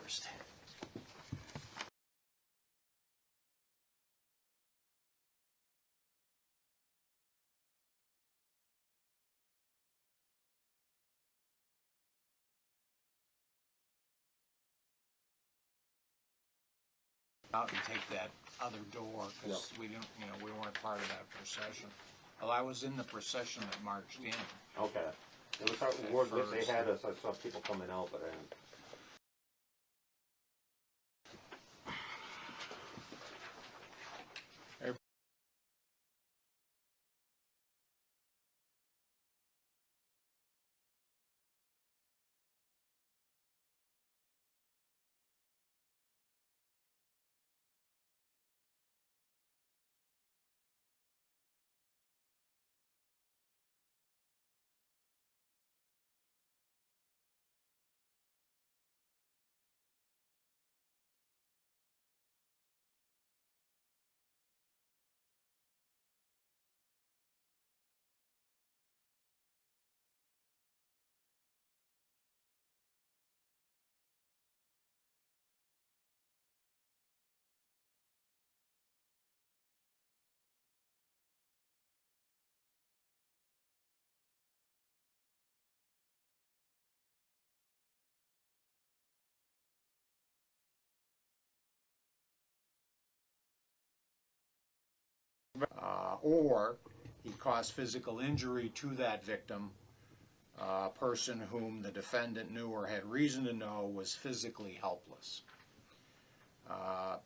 first. Out and take that other door, because we didn't, we weren't part of that procession. Well, I was in the procession that marched in. Okay. It was hard word that they had us. I saw people coming out, but I didn't. Or he caused physical injury to that victim, a person whom the defendant knew or had reason to know was physically helpless.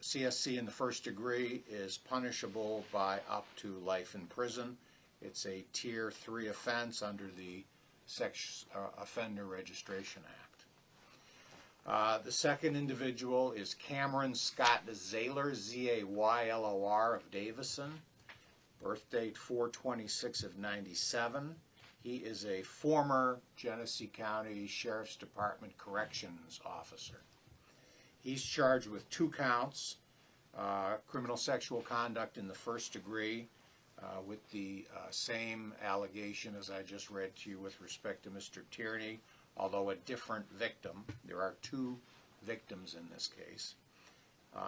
CSC in the first degree is punishable by up to life in prison. It's a Tier 3 offense under the Sex Offender Registration Act. The second individual is Cameron Scott Zaylor, Z-A-Y-L-O-R, of Davison. Birth date 4/26 of 97. He is a former Genesee County Sheriff's Department Corrections officer. He's charged with 2 counts, criminal sexual conduct in the first degree, with the same allegation as I just read to you with respect to Mr. Tierney, although a different victim. There are 2 victims in this case.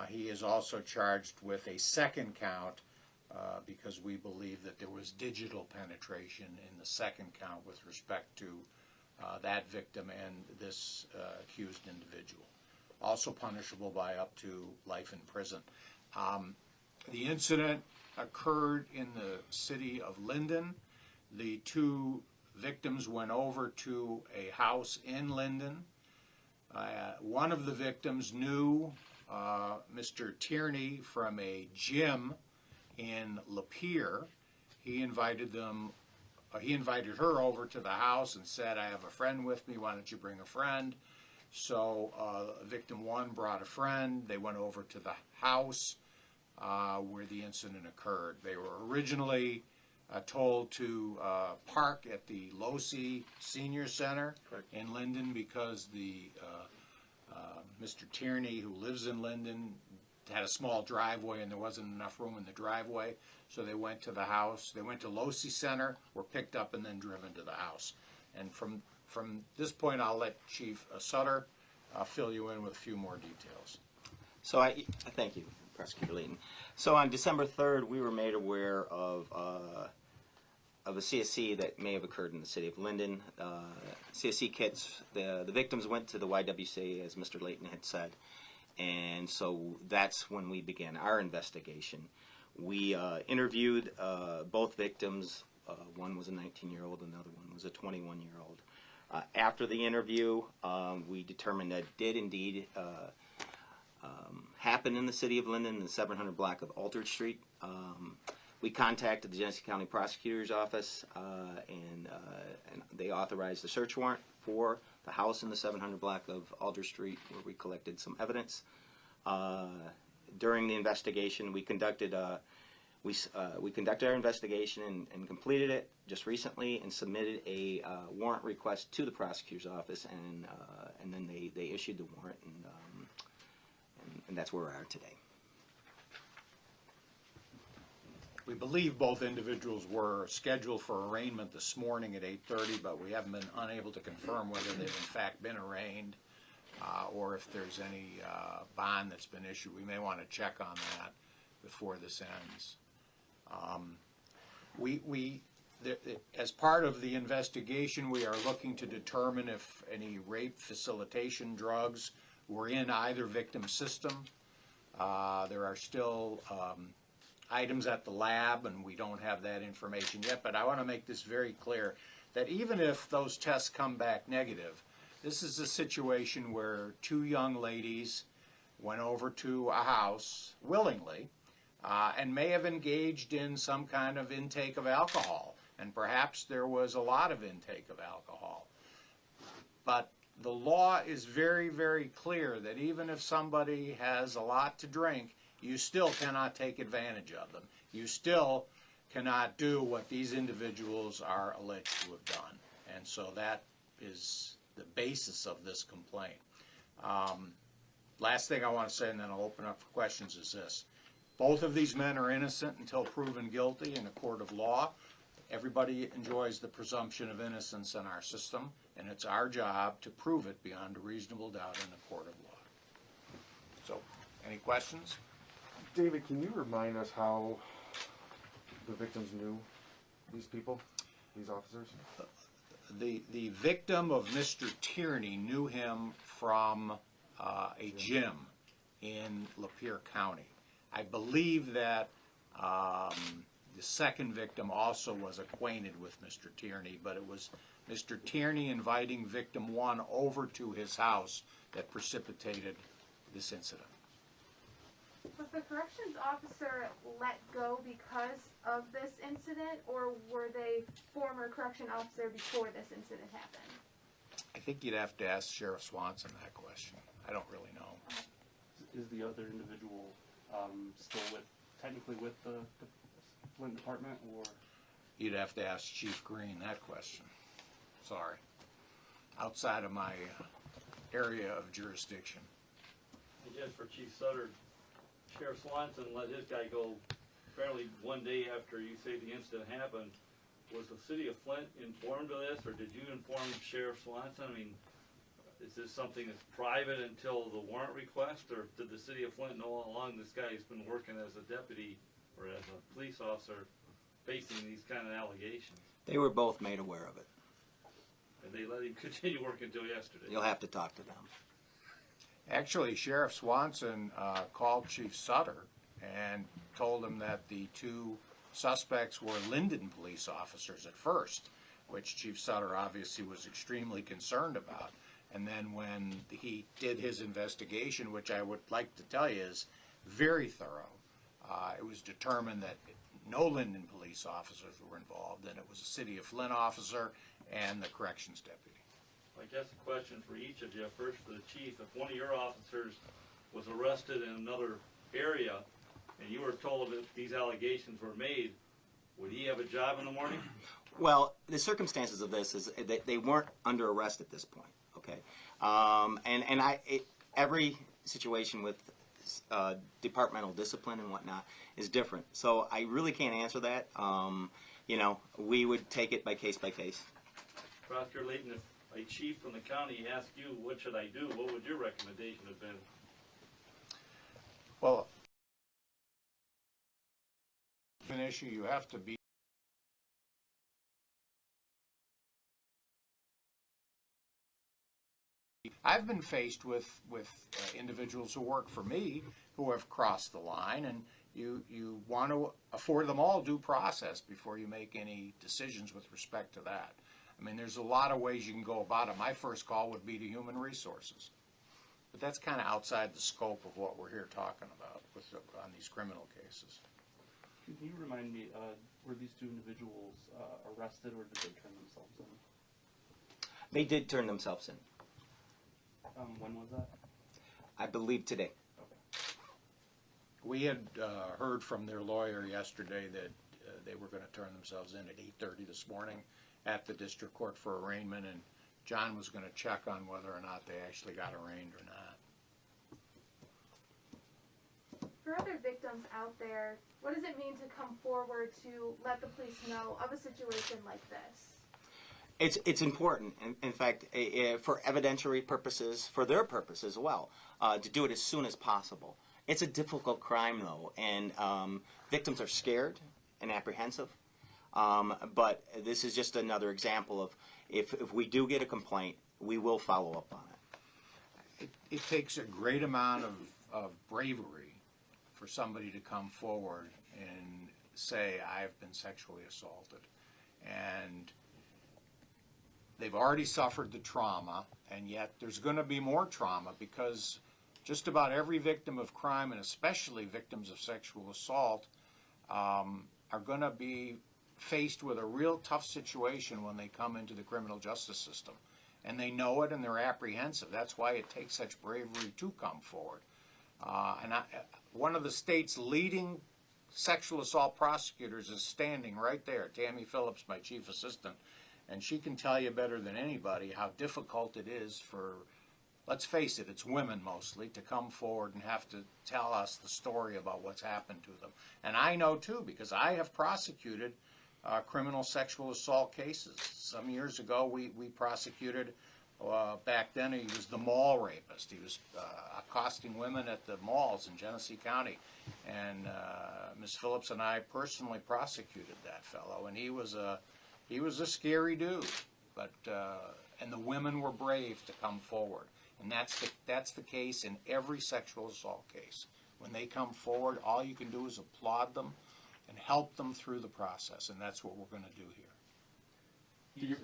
He is also charged with a second count because we believe that there was digital penetration in the second count with respect to that victim and this accused individual. Also punishable by up to life in prison. The incident occurred in the city of Linden. The 2 victims went over to a house in Linden. One of the victims knew Mr. Tierney from a gym in Lapeer. He invited her over to the house and said, "I have a friend with me, why don't you bring a friend?" So victim 1 brought a friend. They went over to the house where the incident occurred. They were originally told to park at the Losey Senior Center in Linden because the Mr. Tierney, who lives in Linden, had a small driveway and there wasn't enough room in the driveway, so they went to the house. They went to Losey Center, were picked up, and then driven to the house. And from this point, I'll let Chief Sutter fill you in with a few more details. So I thank you, Prosecutor Leyton. So on December 3rd, we were made aware of a CSC that may have occurred in the city of Linden. CSC kits, the victims went to the YWCA, as Mr. Leyton had said. And so that's when we began our investigation. We interviewed both victims. One was a 19-year-old, another one was a 21-year-old. After the interview, we determined that it did indeed happen in the city of Linden, in the 700 block of Aldridge Street. We contacted the Genesee County Prosecutor's Office, and they authorized a search warrant for the house in the 700 block of Aldridge Street, where we collected some evidence. During the investigation, we conducted our investigation and completed it just recently, and submitted a warrant request to the prosecutor's office, and then they issued the warrant, and that's where we are today. We believe both individuals were scheduled for arraignment this morning at 8:30, but we haven't been unable to confirm whether they've in fact been arraigned. or if there's any bond that's been issued. We may want to check on that before this ends. As part of the investigation, we are looking to determine if any rape facilitation drugs were in either victim's system. There are still items at the lab, and we don't have that information yet, but I want to make this very clear that even if those tests come back negative, this is a situation where two young ladies went over to a house willingly and may have engaged in some kind of intake of alcohol, and perhaps there was a lot of intake of alcohol. But the law is very, very clear that even if somebody has a lot to drink, you still cannot take advantage of them. You still cannot do what these individuals are alleged to have done. And so that is the basis of this complaint. Last thing I want to say, and then I'll open up for questions, is this. Both of these men are innocent until proven guilty in a court of law. Everybody enjoys the presumption of innocence in our system, and it's our job to prove it beyond a reasonable doubt in a court of law. So, any questions? David, can you remind us how the victims knew these people, these officers? The victim of Mr. Tierney knew him from a gym in Lapeer County. I believe that the second victim also was acquainted with Mr. Tierney, but it was Mr. Tierney inviting victim one over to his house that precipitated this incident. Was the corrections officer let go because of this incident, or were they former correction officer before this incident happened? I think you'd have to ask Sheriff Swanson that question. I don't really know. Is the other individual still technically with the Flint department, or? You'd have to ask Chief Green that question. Sorry. Outside of my area of jurisdiction. And just for Chief Sutter, Sheriff Swanson let his guy go apparently one day after you say the incident happened. Was the city of Flint informed of this, or did you inform Sheriff Swanson? I mean, is this something that's private until the warrant request, or did the city of Flint know all along this guy has been working as a deputy or as a police officer facing these kind of allegations? They were both made aware of it. And they let him continue working until yesterday? You'll have to talk to them. Actually, Sheriff Swanson called Chief Sutter and told him that the two suspects were Linden police officers at first, which Chief Sutter obviously was extremely concerned about. And then when he did his investigation, which I would like to tell you is very thorough, it was determined that no Linden police officers were involved, and it was a city of Flint officer and the corrections deputy. I guess a question for each of you. First for the chief, if one of your officers was arrested in another area and you were told that these allegations were made, would he have a job in the morning? Well, the circumstances of this is that they weren't under arrest at this point, okay? Every situation with departmental discipline and whatnot is different. So I really can't answer that. You know, we would take it by case by case. Prosecutor Leyton, if a chief from the county asked you, what should I do, what would your recommendation have been? Well, an issue you have to be I've been faced with individuals who work for me who have crossed the line, and you want to afford them all due process before you make any decisions with respect to that. I mean, there's a lot of ways you can go about it. My first call would be to Human Resources. But that's kind of outside the scope of what we're here talking about on these criminal cases. Can you remind me, were these two individuals arrested, or did they turn themselves in? They did turn themselves in. When was that? I believe today. Okay. We had heard from their lawyer yesterday that they were going to turn themselves in at 8:30 this morning at the district court for arraignment, and John was going to check on whether or not they actually got arraigned or not. For other victims out there, what does it mean to come forward to let the police know of a situation like this? It's important, in fact, for evidentiary purposes, for their purpose as well, to do it as soon as possible. It's a difficult crime, though, and victims are scared and apprehensive. But this is just another example of if we do get a complaint, we will follow up on it. It takes a great amount of bravery for somebody to come forward and say, I've been sexually assaulted. And they've already suffered the trauma, and yet there's going to be more trauma because just about every victim of crime, and especially victims of sexual assault, are going to be faced with a real tough situation when they come into the criminal justice system. And they know it, and they're apprehensive. That's why it takes such bravery to come forward. One of the state's leading sexual assault prosecutors is standing right there, Tammy Phillips, my chief assistant, and she can tell you better than anybody how difficult it is for, let's face it, it's women mostly, to come forward and have to tell us the story about what's happened to them. And I know too, because I have prosecuted criminal sexual assault cases. Some years ago we prosecuted, back then he was the mall rapist. He was accosting women at the malls in Genesee County. And Ms. Phillips and I personally prosecuted that fellow, and he was a scary dude, but and the women were brave to come forward, and that's the case in every sexual assault case. When they come forward, all you can do is applaud them and help them through the process, and that's what we're going to do here.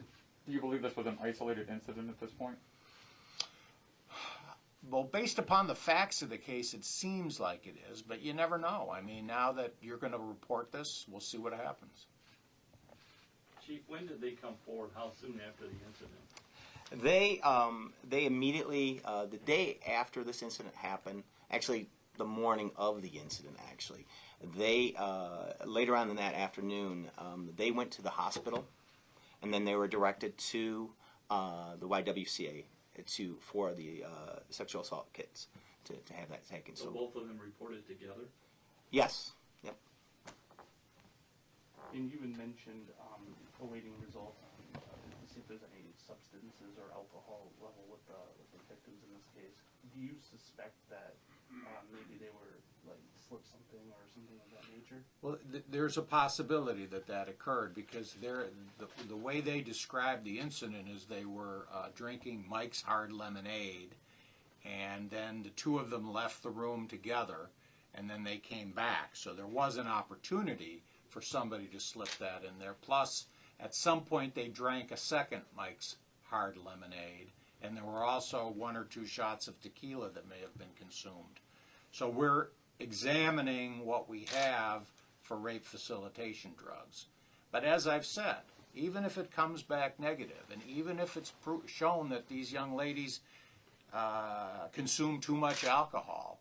Do you believe this was an isolated incident at this point? Well, based upon the facts of the case, it seems like it is, but you never know. I mean, now that you're going to report this, we'll see what happens. Chief, when did they come forward? How soon after the incident? They immediately, the day after this incident happened, actually the morning of the incident, actually, they, later on in that afternoon, they went to the hospital, and then they were directed to the YWCA for the sexual assault kits to have that taken. So both of them reported together? Yes. Yep. And you had mentioned awaiting results on to see if there's any substances or alcohol level with the victims in this case. Do you suspect that maybe they were like slipped something or something of that nature? Well, there's a possibility that occurred because the way they described the incident is they were drinking Mike's Hard Lemonade, and then the two of them left the room together, and then they came back. So there was an opportunity for somebody to slip that in there. Plus, at some point, they drank a second Mike's Hard Lemonade, and there were also 1 or 2 shots of tequila that may have been consumed. So we're examining what we have for rape facilitation drugs. But as I've said, even if it comes back negative, and even if it's shown that these young ladies consume too much alcohol,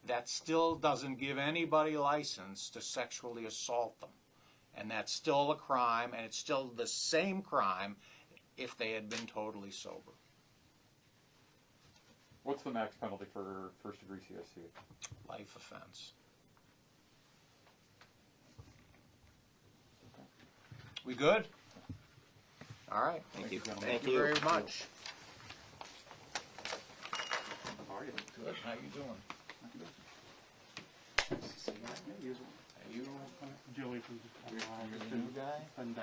that still doesn't give anybody license to sexually assault them. And that's still a crime, and it's still the same crime if they had been totally sober. What's the max penalty for first-degree CSC? Life offense. We good? All right. Thank you. gentlemen. Thank you very much. How are you? Good. How you doing? Joey from You're the new guy? and